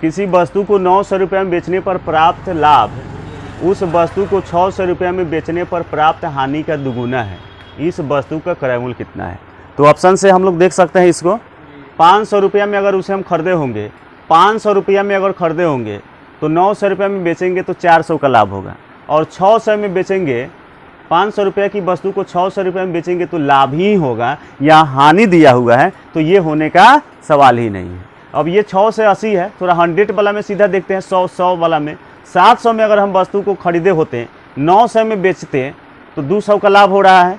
किसी वस्तु को 900 रुपये में बेचने पर प्राप्त लाभ उस वस्तु को 600 रुपये में बेचने पर प्राप्त हानि का दुगुना है। इस वस्तु का क्रय मूल्य कितना है? तो ऑप्शन से हम लोग देख सकते हैं इसको। 500 रुपये में अगर उसे हम खरीदे होंगे, 500 रुपये में अगर खरीदे होंगे तो 900 रुपये में बेचेंगे तो 400 का लाभ होगा, और 600 में बेचेंगे, 500 रुपये की वस्तु को 600 रुपये में बेचेंगे तो लाभ ही होगा, या हानि दिया हुआ है, तो ये होने का सवाल ही नहीं है। अब ये 6 से 80 है, थोड़ा 100 वाला में सीधा देखते हैं, 100 वाला में। 700 में अगर हम वस्तु को खरीदे होते, 900 में बेचते तो 200 का लाभ हो रहा है,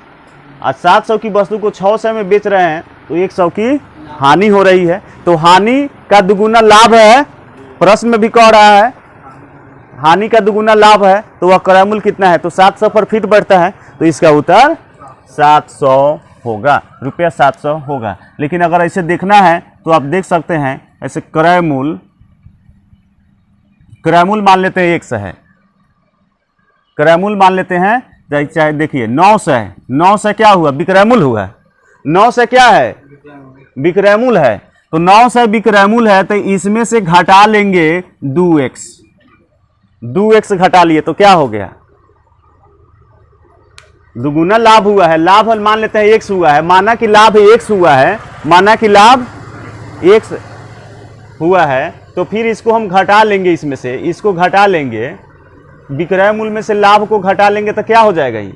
और 700 की वस्तु को 600 में बेच रहे हैं तो 100 की हानि हो रही है। तो हानि का दुगुना लाभ है, प्रश्न में भी कह रहा है हानि का दुगुना लाभ है, तो वह क्रय मूल्य कितना है? तो 700 पर फिट बढ़ता है, तो इसका उत्तर 700 होगा, रुपया 700 होगा। लेकिन अगर ऐसे देखना है तो आप देख सकते हैं, ऐसे क्रय मूल्य मान लेते हैं 100 है, क्रय मूल्य मान लेते हैं, चाहे देखिए 900 है, 900 क्या हुआ? विक्रय मूल्य हुआ। 900 क्या है? विक्रय मूल्य है। तो 900 विक्रय मूल्य है, तो इसमें से घटा लेंगे 2x, 2x घटा लिए तो क्या हो गया? दुगुना लाभ हुआ है। लाभ मान लेते हैं x हुआ है, माना कि लाभ x हुआ है, माना कि लाभ x हुआ है, तो फिर इसको हम घटा लेंगे, इसमें से इसको घटा लेंगे, विक्रय मूल्य में से लाभ को घटा लेंगे तो क्या हो जाएगा? ये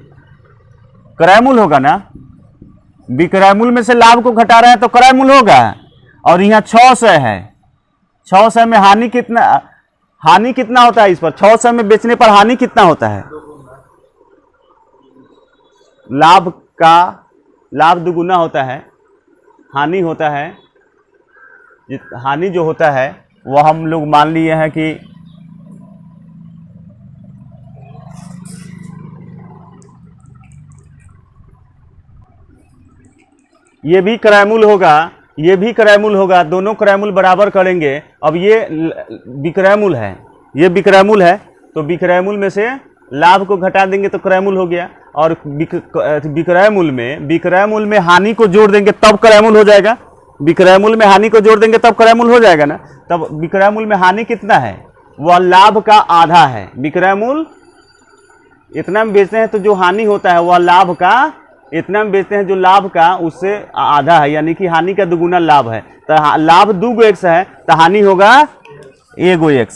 क्रय मूल्य होगा ना। विक्रय मूल्य में से लाभ को घटा रहे हैं तो क्रय मूल्य होगा। और यहाँ 600 है, 600 में हानि कितना होता है? इस पर 600 में बेचने पर हानि कितना होता है? लाभ दुगुना होता है, हानि होता है, हानि जो होता है वह हम लोग मान लिए हैं कि ये भी क्रय मूल्य होगा, ये भी क्रय मूल्य होगा, दोनों क्रय मूल्य बराबर करेंगे। अब ये विक्रय मूल्य है, ये विक्रय मूल्य है, तो विक्रय मूल्य में से लाभ को घटा देंगे तो क्रय मूल्य हो गया। और विक्रय मूल्य में हानि को जोड़ देंगे तब क्रय मूल्य हो जाएगा। विक्रय मूल्य में हानि को जोड़ देंगे तब क्रय मूल्य हो जाएगा ना। तब विक्रय मूल्य में हानि कितना है? वह लाभ का आधा है। विक्रय मूल्य इतना में बेचते हैं तो जो हानि होता है वह लाभ का, इतना में बेचते हैं जो लाभ का उससे आधा है, यानी कि हानि का दुगुना लाभ है। तो लाभ 2x है तो हानि होगा 1x।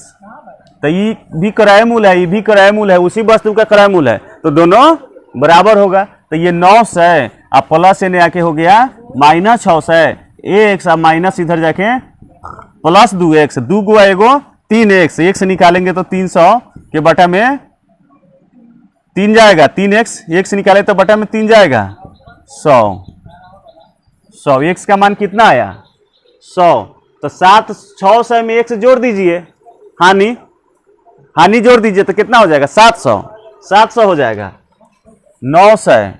तो ये भी क्रय मूल्य है, ये भी क्रय मूल्य है, उसी वस्तु का क्रय मूल्य है, तो दोनों बराबर होगा। तो ये 900 अब प्लस से आके हो गया -600, x अब माइनस इधर जाके प्लस 2x, 2 गुआ एगो 3x, x निकालेंगे तो 300 के बटा में 3 जाएगा, 3x, x निकाले तो बटा में 3 जाएगा, 100 x का मान कितना आया? 100। तो 600 में x जोड़ दीजिए, हानि जोड़ दीजिए तो कितना हो जाएगा? 700 हो जाएगा। 900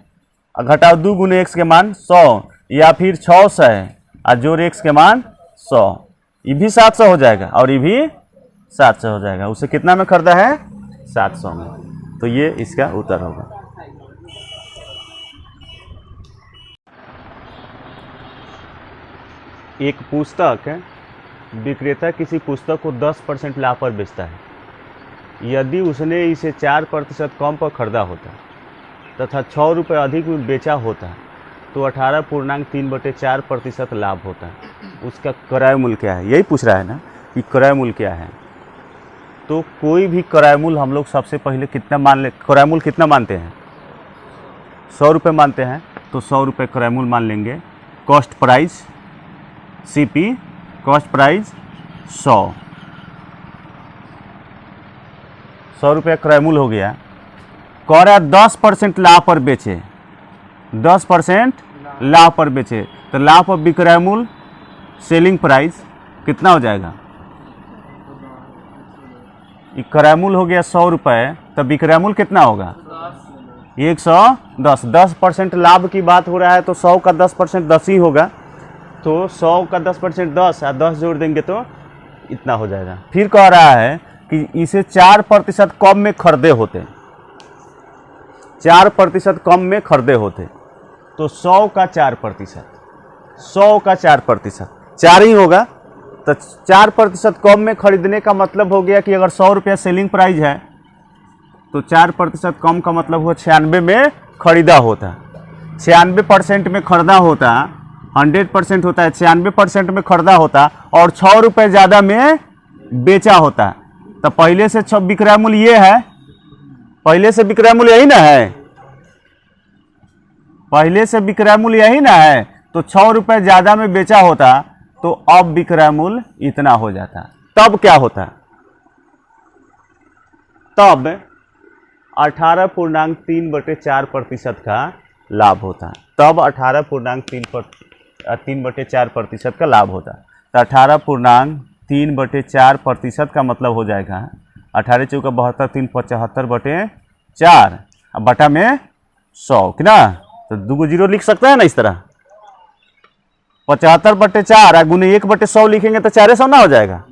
घटाओ 2 गुने x के मान 100, या फिर 600 और जोड़ x के मान 100, ये भी 700 हो जाएगा और ये भी 700 हो जाएगा। उसे कितना में खरीदा है? 700 में। तो ये इसका उत्तर होगा। एक पुस्तक विक्रेता किसी पुस्तक को 10% लाभ पर बेचता है। यदि उसने इसे 4% कम पर खरीदा होता तथा 6 रुपये अधिक में बेचा होता तो 18.3/4% लाभ होता। उसका क्रय मूल्य क्या है? यही पूछ रहा है ना कि क्रय मूल्य क्या है। तो कोई भी क्रय मूल्य हम लोग सबसे पहले कितना मान ले, क्रय मूल्य कितना मानते हैं? 100 रुपये मानते हैं, तो 100 रुपये क्रय मूल्य मान लेंगे। Cost price CP, cost price 100 रुपये क्रय मूल्य हो गया। कह रहा 10% लाभ पर बेचे, 10% लाभ पर बेचे, तो लाभ पर विक्रय मूल्य सेलिंग प्राइस कितना हो जाएगा? क्रय मूल्य हो गया 100 रुपये, तो विक्रय मूल्य कितना होगा? 110। 10% लाभ की बात हो रहा है तो 100 का 10% 10 ही होगा। तो 100 का 10% 10 और 10 जोड़ देंगे तो इतना हो जाएगा। फिर कह रहा है कि इसे 4% कम में खरीदे होते, 4% कम में खरीदे होते, तो 100 का 4%, 100 का 4%, 4 ही होगा। तो 4% कम में खरीदने का मतलब हो गया कि अगर 100 रुपया सेलिंग प्राइस है तो 4% कम का मतलब हुआ 96 में खरीदा होता। 96% में खरीदा होता, 100% होता है 96% में खरीदा होता और 6 रुपये ज़्यादा में बेचा होता। तो पहले से विक्रय मूल्य ये है, पहले से विक्रय मूल्य यही ना है, पहले से विक्रय मूल्य यही ना है। तो 6 रुपये ज़्यादा में बेचा होता तो अब विक्रय मूल्य इतना हो जाता। तब क्या होता, तब 18.3/4% का लाभ होता। तब 18.3/4% का लाभ होता। तो 18.3/4% का मतलब हो जाएगा 18 चौका 72, 3 75/4 अब बटा में 100 कितना। तो 2 जीरो लिख सकता है ना इस तरह। 75/4 गुने 1/100 लिखेंगे तो 400 ना हो जाएगा।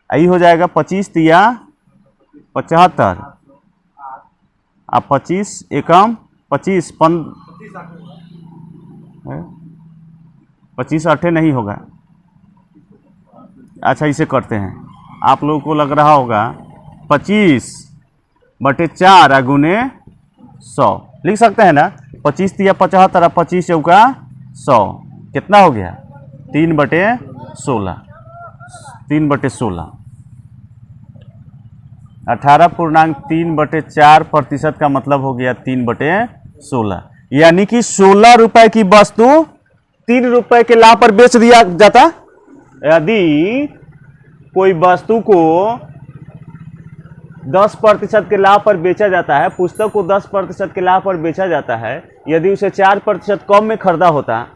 यही हो जाएगा 25 तिया 75 अब 25 एकम 25 25 8 नहीं होगा। अच्छा इसे करते हैं, आप लोगों को लग रहा होगा 25/4 गुने 100 लिख सकते हैं ना। 25 तिया 75 अब 25 चौका 100 कितना हो गया 3/16। 3/16 18.3/4% का मतलब हो गया 3/16, यानी कि 16 रुपए की वस्तु 3 रुपए के लाभ पर बेच दिया जाता। यदि कोई वस्तु को 10% के लाभ पर बेचा जाता है, पुस्तक को 10% के लाभ पर बेचा जाता है, यदि उसे 4% कम में खरीदा होता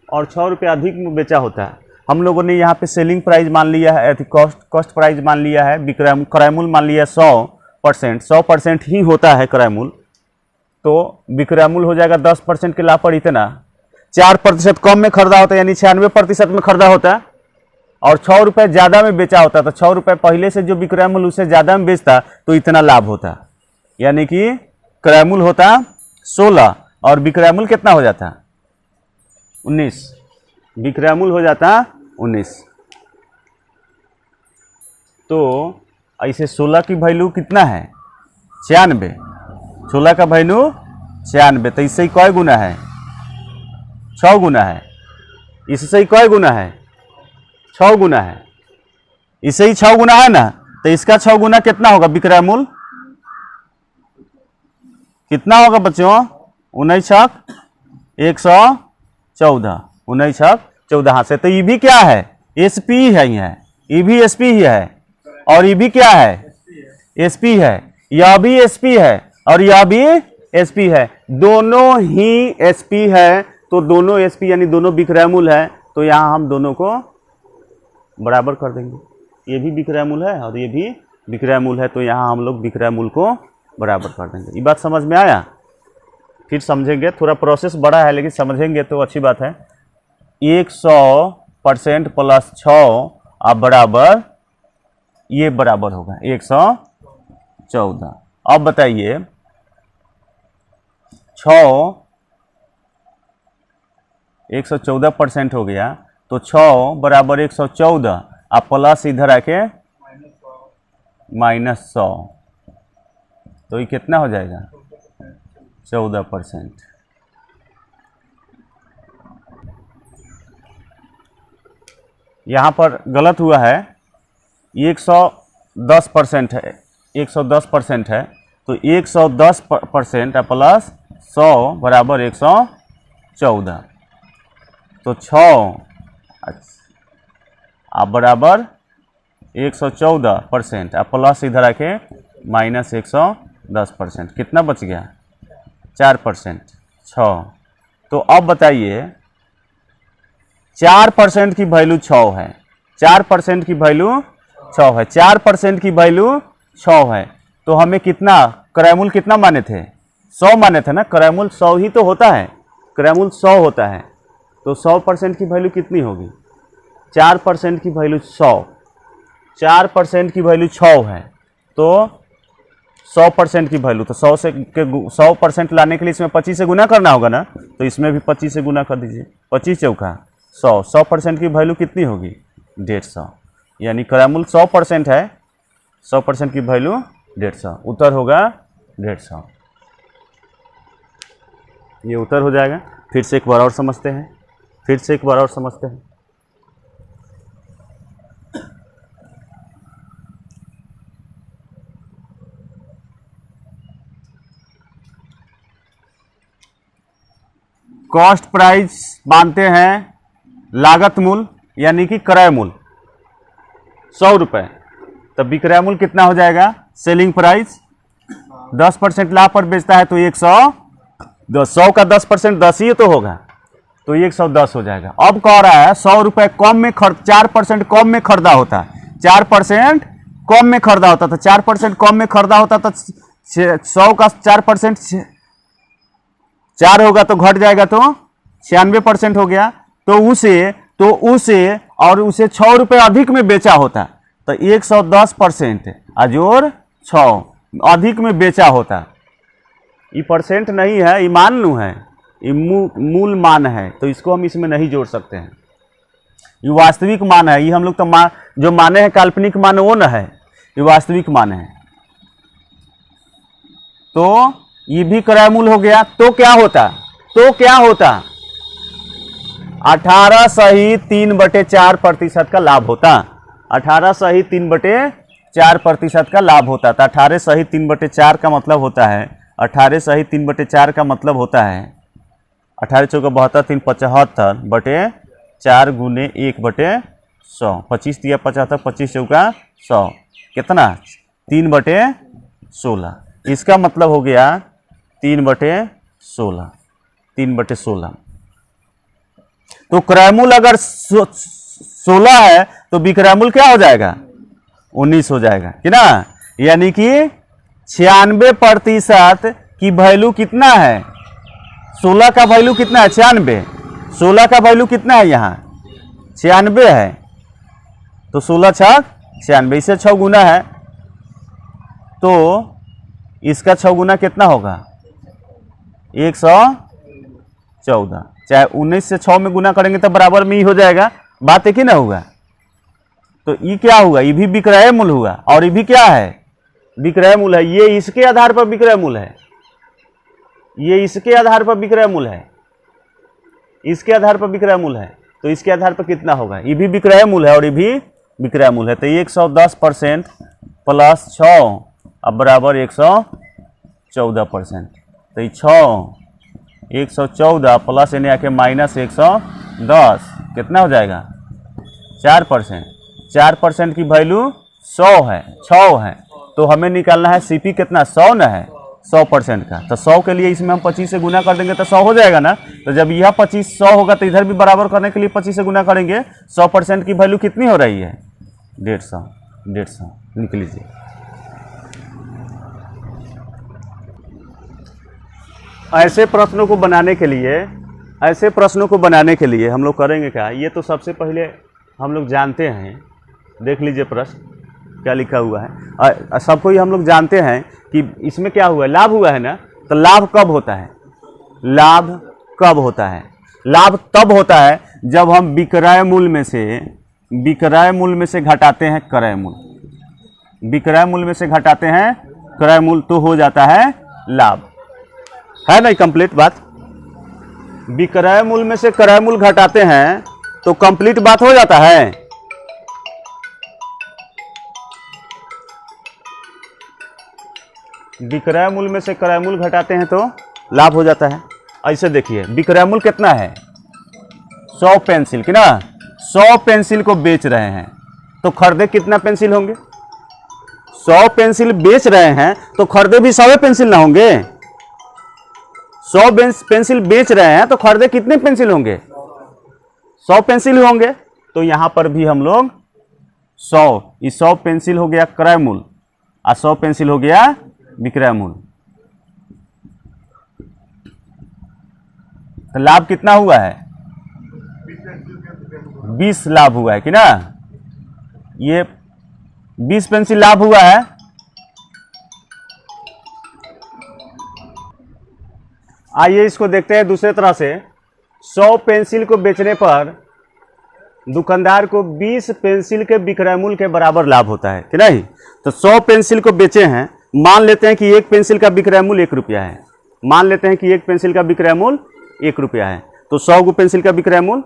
और 6 रुपये अधिक में बेचा होता है। हम लोगों ने यहाँ पे सेलिंग प्राइस मान लिया है, कॉस्ट प्राइस मान लिया है, क्रय मूल्य मान लिया 100%। 100% ही होता है क्रय मूल्य, तो विक्रय मूल्य हो जाएगा 10% के लाभ पर इतना। 4% कम में खरीदा होता यानी 96% में खरीदा होता और 6 रुपये ज़्यादा में बेचा होता। तो 6 रुपये पहले से जो विक्रय मूल्य उससे ज़्यादा में बेचता तो इतना लाभ होता, यानी कि क्रय मूल्य होता 16 और विक्रय मूल्य कितना हो जाता 19। विक्रय मूल्य हो जाता 19। तो ऐसे 16 की वैल्यू कितना है 96। 16 का वैल्यू 96, तो इससे कई गुना है 6 गुना है। इससे कई गुना है 6 गुना है। इससे ही 6 गुना है ना, तो इसका 6 गुना कितना होगा विक्रय मूल्य कितना होगा बच्चों 19 114 19 14 से। तो ये भी क्या है एसपी है, यहाँ ये भी एसपी ही है और ये भी क्या है एसपी है, यह भी एसपी है और यह भी एसपी है, दोनों ही एसपी है। तो दोनों एसपी यानी दोनों विक्रय मूल्य है, तो यहाँ हम दोनों को बराबर कर देंगे। ये भी विक्रय मूल्य है और ये भी विक्रय मूल्य है, तो यहाँ हम लोग विक्रय मूल्य को बराबर कर देंगे। ये बात समझ में आया? फिर समझेंगे, थोड़ा प्रोसेस बड़ा है लेकिन समझेंगे तो अच्छी बात है। 100% प्लस 6 अब बराबर ये बराबर होगा 114। अब बताइए 6 114% हो गया, तो 6 बराबर 114 अब प्लस इधर आके -100, तो ये कितना हो जाएगा 14%। यहाँ पर गलत हुआ है, 110% है, 110% है, तो 110% प्लस 100 बराबर 114, तो 6 आप बराबर 114% अब प्लस इधर आके -110%, कितना बच गया 4%। 6। तो अब बताइए 4% की वैल्यू 6 है, 4% की वैल्यू 6 है, 4% की वैल्यू 6 है, तो हमें कितना क्रय मूल्य कितना माने थे 100 माने थे ना। क्रय मूल्य 100 ही तो होता है, क्रय मूल्य 100 होता है, तो 100% की वैल्यू कितनी होगी 4% की वैल्यू 100, 4% की वैल्यू 6 है, तो 100% की वैल्यू, तो 100% लाने के लिए इसमें 25 से गुना करना होगा ना, तो इसमें भी 25 से गुना कर दीजिए। 25 चौका 100, 100% की वैल्यू कितनी होगी 150, यानी क्रय मूल्य 100% है, 100% की वैल्यू 150, उत्तर होगा 150। ये उत्तर हो जाएगा। फिर से एक बार और समझते हैं, कॉस्ट प्राइस मानते हैं लागत मूल्य यानी कि क्रय मूल्य 100 रुपये, तब विक्रय मूल्य कितना हो जाएगा? सेलिंग प्राइस 10% लाभ पर बेचता है तो 100 का 10% 10 ही तो होगा, तो 110 हो जाएगा। अब कह रहा है 100 रुपये कम में 4% कम में खरीदा होता, 4% कम में खरीदा होता, तो 4% कम में खरीदा होता तो 100 का 4% 4 होगा तो घट जाएगा तो 96% हो गया। तो उसे और उसे 6 रुपये अधिक में बेचा होता तो 110% अजोर 6 अधिक में बेचा होता। ये परसेंट नहीं है, ये मान लू है, ये मूल मान है, तो इसको हम इसमें नहीं जोड़ सकते हैं। ये वास्तविक मान है, ये हम लोग तो जो माने हैं काल्पनिक मान वो न है, ये वास्तविक मान है। तो ये भी क्रय मूल्य हो गया। तो क्या होता 18 सही 3/4% का लाभ होता, 18 सही 3/4% का लाभ होता। तो 18 सही 3/4 का मतलब होता है, 18 सही 3/4 का मतलब होता है 18 चौका 72 3 75 बटे 4 गुने 1/100, 25 दिया 75, 25 चौका 100, कितना 3/16। इसका मतलब हो गया 3/16। तो क्रय मूल्य अगर 16 है तो विक्रय मूल्य क्या हो जाएगा? 19 हो जाएगा कि ना। यानी कि 96% की वैल्यू कितना है? 16 का वैल्यू कितना है? 96। 16 का वैल्यू कितना है यहाँ? 96 है। तो 16 छक 96, इसे 6 गुना है तो इसका 6 गुना कितना होगा? 114। चाहे 19 से 6 में गुना करेंगे तो बराबर में ही हो जाएगा, बात एक ही ना होगा। तो ये क्या हुआ? ये भी विक्रय मूल्य हुआ और ये भी क्या है? विक्रय मूल्य है। ये इसके आधार पर विक्रय मूल्य है, ये इसके आधार पर विक्रय मूल्य है, इसके आधार पर विक्रय मूल्य है। तो इसके आधार पर कितना होगा? ये भी विक्रय मूल्य है और ये भी विक्रय मूल्य है। तो 110% प्लस 6 अब बराबर 114%। तो ये 6 114 प्लस यानी आके माइनस 110 कितना हो जाएगा? 4%। 4% की वैल्यू 100 है, 6 है। तो हमें निकालना है सीपी कितना? 100 ना है, 100% का। तो 100 के लिए इसमें हम 25 से गुना कर देंगे तो 100 हो जाएगा ना। तो जब यह 25 100 होगा तो इधर भी बराबर करने के लिए 25 से गुना करेंगे। 100% की वैल्यू कितनी हो रही है? 150 लिख लीजिए। ऐसे प्रश्नों को बनाने के लिए हम लोग करेंगे क्या? ये तो सबसे पहले हम लोग जानते हैं, देख लीजिए प्रश्न क्या लिखा हुआ है। सबको ही हम लोग जानते हैं कि इसमें क्या हुआ है? लाभ हुआ है ना। तो लाभ कब होता है? लाभ कब होता है? लाभ तब होता है जब हम विक्रय मूल्य में से घटाते हैं क्रय मूल्य। विक्रय मूल्य में से घटाते हैं क्रय मूल्य तो हो जाता है लाभ, है ना। कंप्लीट बात। विक्रय मूल्य में से क्रय मूल्य घटाते हैं तो कंप्लीट बात हो जाता है। विक्रय मूल्य में से क्रय मूल्य घटाते हैं तो लाभ हो जाता है। ऐसे देखिए विक्रय मूल्य कितना है? 100 पेंसिल की ना, 100 पेंसिल को बेच रहे हैं तो खरीदे कितना पेंसिल होंगे? 100 पेंसिल बेच रहे हैं तो खरीदे भी 100 पेंसिल ना होंगे। 100 पेंसिल बेच रहे हैं तो खरीदे कितने पेंसिल होंगे? 100 पेंसिल होंगे। तो यहां पर भी हम लोग 100 पेंसिल हो गया क्रय मूल्य और 100 पेंसिल हो गया विक्रय मूल्य। तो लाभ कितना हुआ है? 20 लाभ हुआ है कि ना। ये 20 पेंसिल लाभ हुआ है। आइए इसको देखते हैं दूसरे तरह से। 100 पेंसिल को बेचने पर दुकानदार को 20 पेंसिल के विक्रय मूल्य के बराबर लाभ होता है कि नहीं। तो 100 पेंसिल को बेचे हैं, मान लेते हैं कि एक पेंसिल का विक्रय मूल्य 1 रुपया है, मान लेते हैं कि एक पेंसिल का विक्रय मूल्य 1 रुपया है, तो 100 पेंसिल का विक्रय मूल्य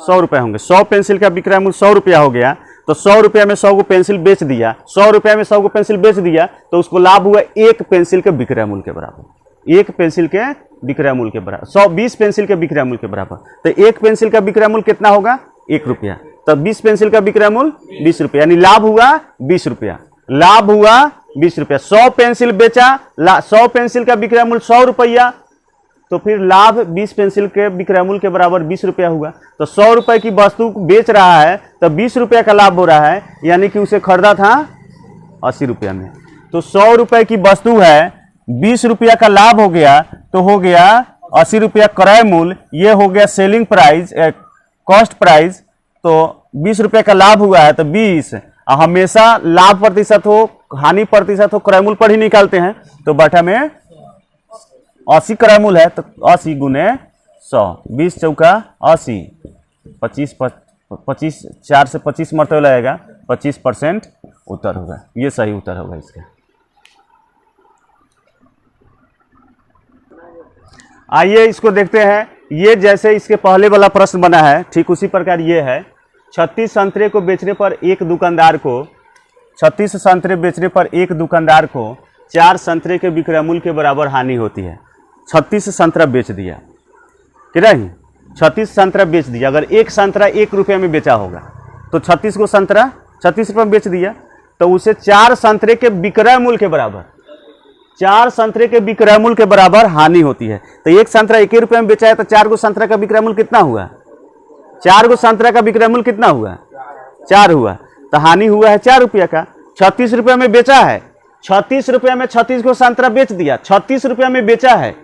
100 रुपये होंगे। 100 पेंसिल का विक्रय मूल्य 100 रुपया हो गया, तो 100 रुपये में 100 पेंसिल बेच दिया, 100 रुपये में 100 पेंसिल बेच दिया, तो उसको लाभ हुआ 1 पेंसिल के विक्रय मूल्य के बराबर, 1 पेंसिल के विक्रय मूल्य के बराबर, 120 पेंसिल के विक्रय मूल्य के बराबर। तो 1 पेंसिल का विक्रय मूल्य कितना होगा, 1 रुपया, तब 20 पेंसिल का विक्रय मूल्य 20 रुपया, यानी लाभ हुआ 20 रुपया, लाभ हुआ 20 रुपया। 100 पेंसिल बेचा, 100 पेंसिल का विक्रय मूल्य 100 रुपया, तो फिर लाभ 20 पेंसिल के विक्रय मूल्य के बराबर 20 रुपया हुआ। तो 100 रुपए की वस्तु बेच रहा है तो 20 रुपया का लाभ हो रहा है, यानी कि उसे खरीदा था 80 रुपया में। तो 100 रुपए की वस्तु है, 20 रुपया का लाभ हो गया, तो हो गया 80 रुपया क्रय मूल्य, ये हो गया सेलिंग प्राइस, कॉस्ट प्राइस। तो 20 रुपये का लाभ हुआ है तो 20, हमेशा लाभ प्रतिशत हो हानि प्रतिशत हो क्रय मूल्य पर ही निकालते हैं, तो बटा में 80 क्रय मूल्य है, तो 80 गुने 100, 20 चौका 80, 25 4 से 25 मरते लगेगा, 25% उत्तर होगा, ये सही उत्तर होगा इसका। आइए इसको देखते हैं। ये जैसे इसके पहले वाला प्रश्न बना है, ठीक उसी प्रकार ये है। 36 संतरे को बेचने पर एक दुकानदार को 36 संतरे बेचने पर एक दुकानदार को 4 संतरे के विक्रय मूल्य के बराबर हानि होती है। 36 संतरा बेच दिया कि नहीं, 36 संतरा बेच दिया। अगर एक संतरा 1 रुपये में बेचा होगा तो 36 को संतरा 36 रुपये में बेच दिया, तो उसे 4 संतरे के विक्रय मूल्य के बराबर, 4 संतरे के विक्रय मूल्य के बराबर हानि होती है। तो एक संतरा 1 रुपये में बेचा है, तो 4 को संतरा का विक्रय मूल्य कितना हुआ, 4 को संतरा का विक्रय मूल्य कितना हुआ, 4 हुआ, तो हानि हुआ है 4 रुपये का। 36 रुपये में बेचा है, 36 रुपये में 36 को संतरा बेच दिया, 36 रुपये में बेचा है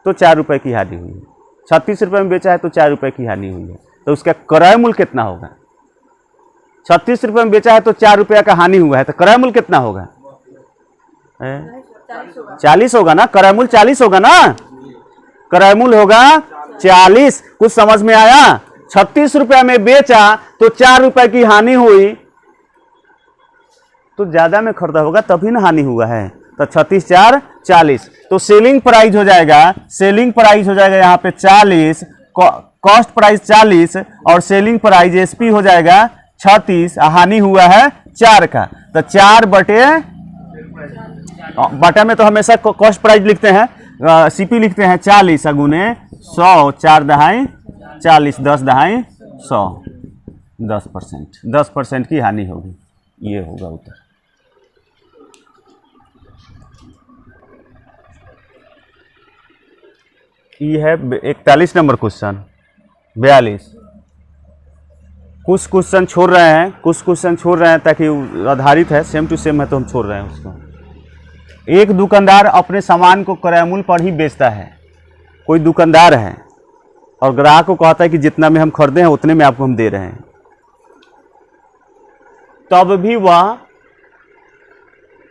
तो 4 रुपये की हानि हुई है। 36 रुपये में बेचा है तो 4 रुपये की हानि हुई है, तो उसका क्रय मूल्य कितना होगा। 36 रुपये में बेचा है तो 4 रुपया का हानि हुआ है, तो क्रय मूल्य कितना होगा, 40 होगा ना, क्रय मूल्य 40 होगा ना, क्रय मूल्य होगा 40। कुछ समझ में आया। 36 रुपया में बेचा तो 4 रुपए की हानि हुई, तो ज्यादा में खरीदा होगा तभी ना हानि हुआ है, तो 36 4 40, तो सेलिंग प्राइस हो जाएगा, सेलिंग प्राइस हो जाएगा यहाँ पे 40, कॉस्ट प्राइस 40 और सेलिंग प्राइस एसपी हो जाएगा 36, हानि हुआ है 4 का, तो 4 बटे में तो हमेशा कॉस्ट प्राइस लिखते हैं, सीपी लिखते हैं 40 गुने 100, 4 दहाई 40, 10 दहाई 100, 10% की हानि होगी, ये होगा उत्तर। ये है 41 नंबर क्वेश्चन। 42 कुछ क्वेश्चन छोड़ रहे हैं, कुछ क्वेश्चन छोड़ रहे हैं ताकि आधारित है, सेम टू सेम है तो हम छोड़ रहे हैं उसको। एक दुकानदार अपने सामान को क्रय मूल्य पर ही बेचता है। कोई दुकानदार है और ग्राहक को कहता है कि जितना में हम खरीदे हैं उतने में आपको हम दे रहे हैं, तब भी वह,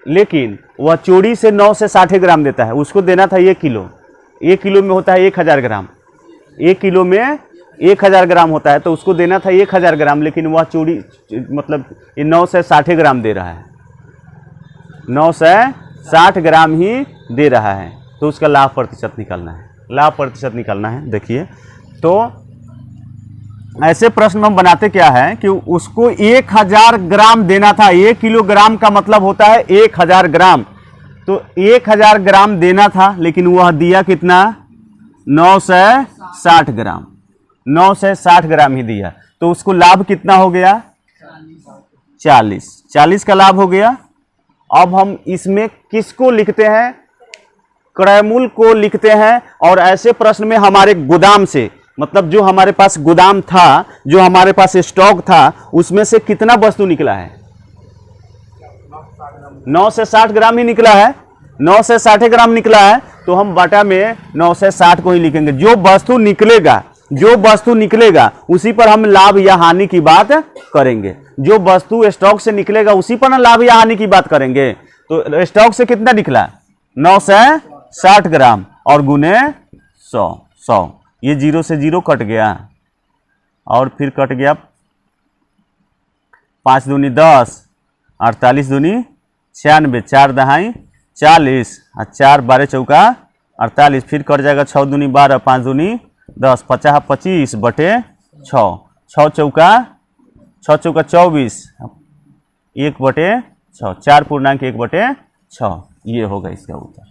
लेकिन वह चोरी से 9 से 60 ग्राम देता है। उसको देना था 1 किलो, 1 किलो में होता है 1000 ग्राम, 1 किलो में 1000 ग्राम होता है, तो उसको देना था 1000 ग्राम, लेकिन वह चोरी मतलब 9 से 60 ग्राम दे रहा है, 9 से 60 ग्राम ही दे रहा है, तो उसका लाभ प्रतिशत निकालना है, लाभ प्रतिशत निकालना है। देखिए, तो ऐसे प्रश्न हम बनाते क्या है कि उसको 1000 ग्राम देना था, 1 किलोग्राम का मतलब होता है 1000 ग्राम, तो 1000 ग्राम देना था, लेकिन वह दिया कितना, 9 से 60 ग्राम, 9 से 60 ग्राम ही दिया, तो उसको लाभ कितना हो गया, 40 का लाभ हो गया। अब हम इसमें किसको लिखते हैं, क्रय मूल्य को लिखते हैं, और ऐसे प्रश्न में हमारे गोदाम से, मतलब जो हमारे पास गोदाम था, जो हमारे पास स्टॉक था, उसमें से कितना वस्तु निकला है, 9 से 60 ग्राम ही निकला है, 9 से 60 ग्राम निकला है, तो हम बटा में 9 से 60 को ही लिखेंगे। जो वस्तु निकलेगा, जो वस्तु निकलेगा उसी पर हम लाभ या हानि की बात करेंगे, जो वस्तु स्टॉक से निकलेगा उसी पर हम लाभ या हानि की बात करेंगे। तो स्टॉक से कितना निकला, 9 से 60 ग्राम और गुने 100, ये 0 से 0 कट गया, और फिर कट गया 5 दूनी 10, 48 दूनी 96, 4 दहाई 40 और 4 12 चौका 48, फिर कट जाएगा 6 दूनी 12, 5 दूनी 10, 50 25 बटे 6, 6 चौका 24, 1 बटे 6, 4 पूर्णांक 1 बटे 6, ये होगा इसका उत्तर।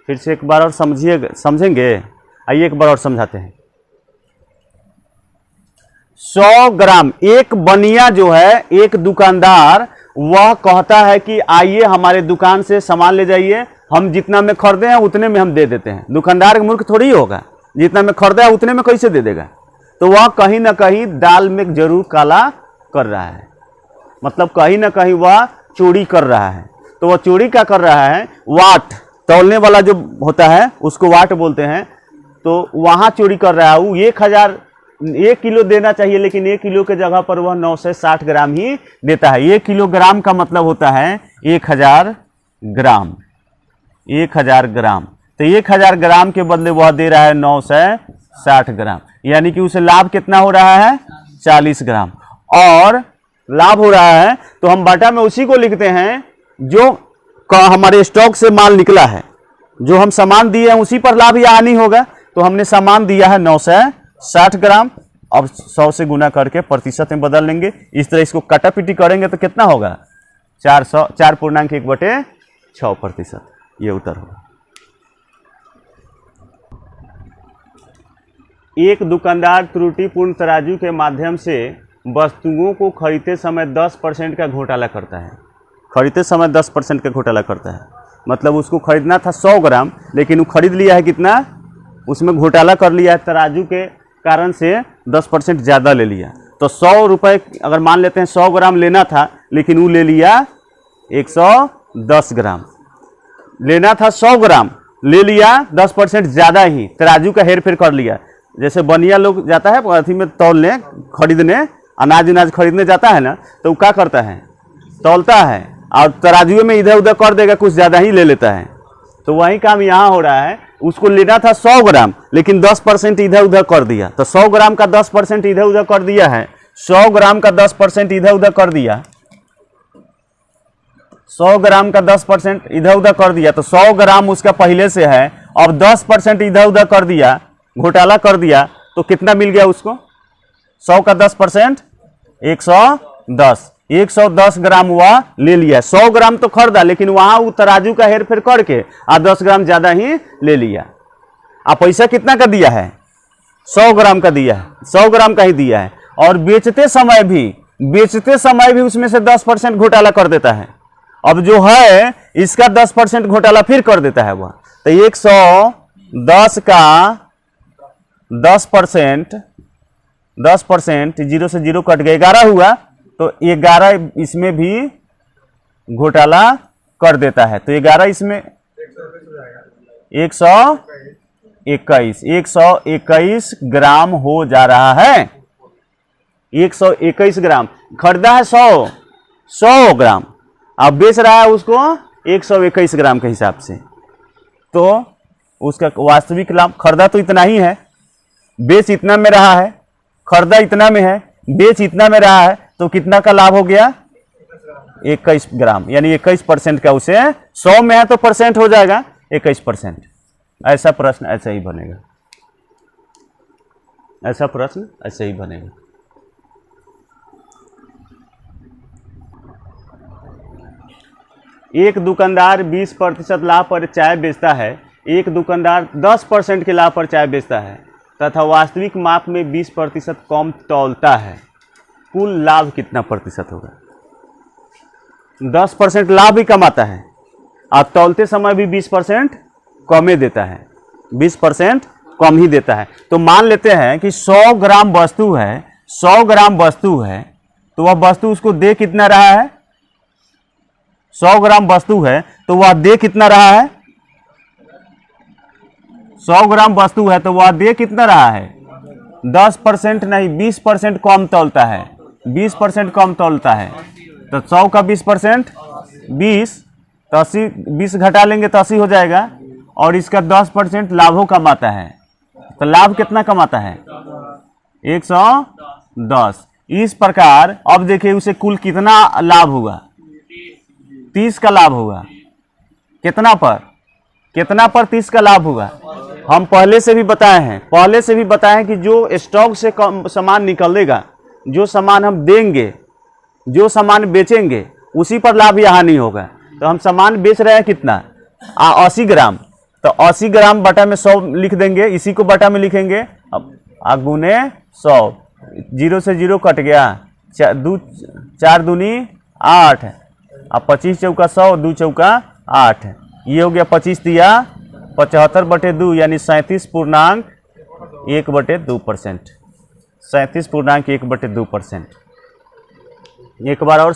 फिर से एक बार और समझेंगे, आइए एक बार और समझाते हैं। 100 ग्राम, एक बनिया जो है, एक दुकानदार वह कहता है कि आइए हमारे दुकान से सामान ले जाइए, हम जितना में खरीदे हैं उतने में हम दे देते हैं। दुकानदार के मूर्ख थोड़ी होगा, जितना में खरीदा है उतने में कैसे दे देगा। तो वह कहीं ना कहीं दाल में जरूर काला कर रहा है, मतलब कहीं ना कहीं वह चोरी कर रहा है। तो वह चोरी क्या कर रहा है, वाट तौलने वाला जो होता है उसको वाट बोलते हैं, तो वहाँ चोरी कर रहा है। वो 1 किलो देना चाहिए, लेकिन 1 किलो के जगह पर वह 960 ग्राम ही देता है। 1 किलोग्राम का मतलब होता है 1000 ग्राम, 1000 ग्राम। तो 1000 ग्राम के बदले वह दे रहा है 960 ग्राम, यानी कि उसे लाभ कितना हो रहा है, 40 ग्राम। और लाभ हो रहा है तो हम बटा में उसी को लिखते हैं जो हमारे स्टॉक से माल निकला है, जो हम सामान दिए हैं उसी पर लाभ या हानि होगा। तो हमने सामान दिया है 960 ग्राम, अब 100 से गुना करके प्रतिशत में बदल लेंगे। इस तरह इसको कटापिटी करेंगे तो कितना होगा, 4 पूर्णांक 1 बटे 6%, ये उत्तर होगा। एक दुकानदार त्रुटिपूर्ण तराजू के माध्यम से वस्तुओं को खरीदते समय 10% का घोटाला करता है। खरीदते समय 10% का घोटाला करता है, मतलब उसको खरीदना था 100 ग्राम, लेकिन वो खरीद लिया है कितना, उसमें घोटाला कर लिया है, तराजू के कारण से 10% ज़्यादा ले लिया। तो 100 रुपये अगर मान लेते हैं 100 ग्राम लेना था, लेकिन वो ले लिया 110 ग्राम। लेना था 100 ग्राम, ले लिया 10% ज़्यादा ही, तराजू का हेर फेर कर लिया। जैसे बनिया लोग जाता है अथी में तौलने, खरीदने, अनाज खरीदने जाता है ना, तो वो क्या करता है, तौलता है और तराजू में इधर उधर कर देगा, कुछ ज़्यादा ही ले लेता है। तो वही काम यहाँ हो रहा है, उसको लेना था 100 ग्राम, लेकिन 10% इधर उधर कर दिया। तो 100 ग्राम का 10% इधर उधर कर दिया है, 100 ग्राम का 10% इधर उधर कर दिया, 100 ग्राम का 10% इधर उधर कर दिया। तो 100 ग्राम उसका पहले से है, अब 10% इधर उधर कर दिया, घोटाला कर दिया, तो कितना मिल गया उसको, 100 का 10% 110 ग्राम हुआ, ले लिया। 100 ग्राम तो खरीदा, लेकिन वहां वो तराजू का हेर फेर करके 10 ग्राम ज्यादा ही ले लिया। अब पैसा कितना का दिया है, 100 ग्राम का दिया है, 100 ग्राम का ही दिया है। और बेचते समय भी उसमें से 10% घोटाला कर देता है। अब जो है इसका 10% घोटाला फिर कर देता है वह। तो 110 का 10%, 0 से 0 कट गया, 11 हुआ, तो 11 इसमें भी घोटाला कर देता है। तो 11 इसमें 121 ग्राम हो जा रहा है। 121 ग्राम खरीदा है 100 ग्राम, अब बेच रहा है उसको 121 ग्राम के हिसाब से। तो उसका वास्तविक लाभ, खरीदा तो इतना ही है, बेच इतना में रहा है, खरीदा इतना में है, बेच इतना में रहा है, तो कितना का लाभ हो गया, 21 ग्राम, यानी 21% का उसे 100 में है तो परसेंट हो जाएगा 21%। ऐसा प्रश्न ऐसा ही बनेगा, ऐसा प्रश्न ऐसे ही बनेगा। एक दुकानदार 20% लाभ पर चाय बेचता है, एक दुकानदार 10% के लाभ पर चाय बेचता है तथा वास्तविक माप में 20% कम तौलता है। कुल लाभ कितना प्रतिशत होगा? 10% लाभ ही कमाता है और तौलते समय भी 20% कम ही देता है, 20% कम ही देता है। तो मान लेते हैं कि 100 ग्राम वस्तु है, 100 ग्राम वस्तु है, तो वह वस्तु उसको दे कितना रहा है, 100 ग्राम वस्तु है तो वह दे कितना रहा है, 100 ग्राम वस्तु है तो वह दे कितना रहा है, 10% नहीं 20% कम तौलता है, 20% कम तौलता है। तो 100 का 20% 20, तो 80, 20 घटा लेंगे तो 80 हो जाएगा, और इसका 10% लाभों कमाता है। तो लाभ कितना कमाता है, 110। इस प्रकार अब देखिए उसे कुल कितना लाभ होगा, 30 का लाभ होगा। कितना पर 30 का लाभ होगा। हम पहले से भी बताए हैं कि जो स्टॉक से कम सामान निकलेगा, जो सामान हम देंगे, जो सामान बेचेंगे, उसी पर लाभ या हानि होगा। तो हम सामान बेच रहे हैं कितना, 80 ग्राम, तो 80 ग्राम बटा में 100 लिख देंगे, इसी को बटा में लिखेंगे। अब गुने 100, 0 से 0 कट गया, 4 दूनी 8, अब 25 चौका 100, 2 चौका 8, ये हो गया 25 दिया 75/2 यानी 37.1/2%। 37.1/2%। एक बार और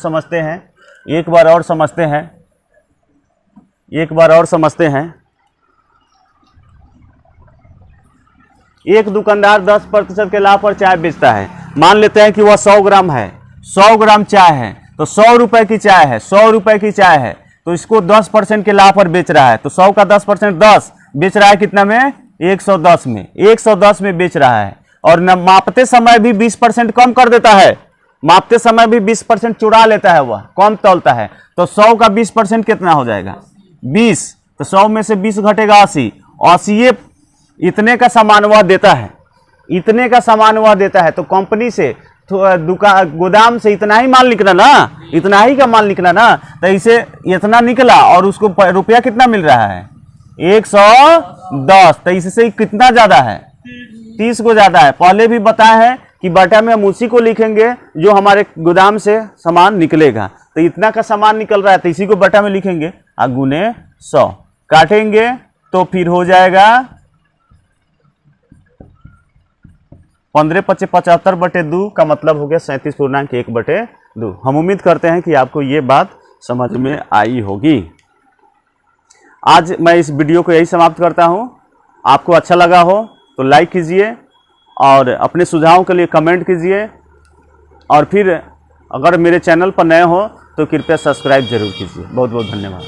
समझते हैं। एक दुकानदार 10% के लाभ पर चाय बेचता है। मान लेते हैं कि वह 100 ग्राम है, 100 ग्राम चाय है, तो 100 रुपए की चाय है, 100 रुपए की चाय है, तो इसको 10% के लाभ पर बेच रहा है। तो 100 का 10% 10 बेच रहा है कितना में, 110 में, 110 में बेच रहा है। और न मापते समय भी 20% कम कर देता है, मापते समय भी 20% चुरा लेता है, वह कम तौलता है। तो 100 का 20% कितना हो जाएगा, 20। तो 100 में से 20 घटेगा 80, 80 इतने का सामान वह देता है, इतने का सामान वह देता है। तो कंपनी से दुकान गोदाम से इतना ही माल निकला ना, इतना ही का माल निकला ना, तो इसे इतना निकला और उसको रुपया कितना मिल रहा है, 110। तो इससे कितना ज्यादा है, 30 को ज्यादा है। पहले भी बताया है कि बटा में हम उसी को लिखेंगे जो हमारे गोदाम से सामान निकलेगा। तो इतना का सामान निकल रहा है, तो इसी को बटा में लिखेंगे और गुने 100 काटेंगे तो फिर हो जाएगा 15×5 = 75/2 का मतलब हो गया 37.1/2। हम उम्मीद करते हैं कि आपको ये बात समझ में आई होगी। आज मैं इस वीडियो को यही समाप्त करता हूँ। आपको अच्छा लगा हो तो लाइक कीजिए और अपने सुझावों के लिए कमेंट कीजिए, और फिर अगर मेरे चैनल पर नए हो तो कृपया सब्सक्राइब जरूर कीजिए। बहुत बहुत धन्यवाद।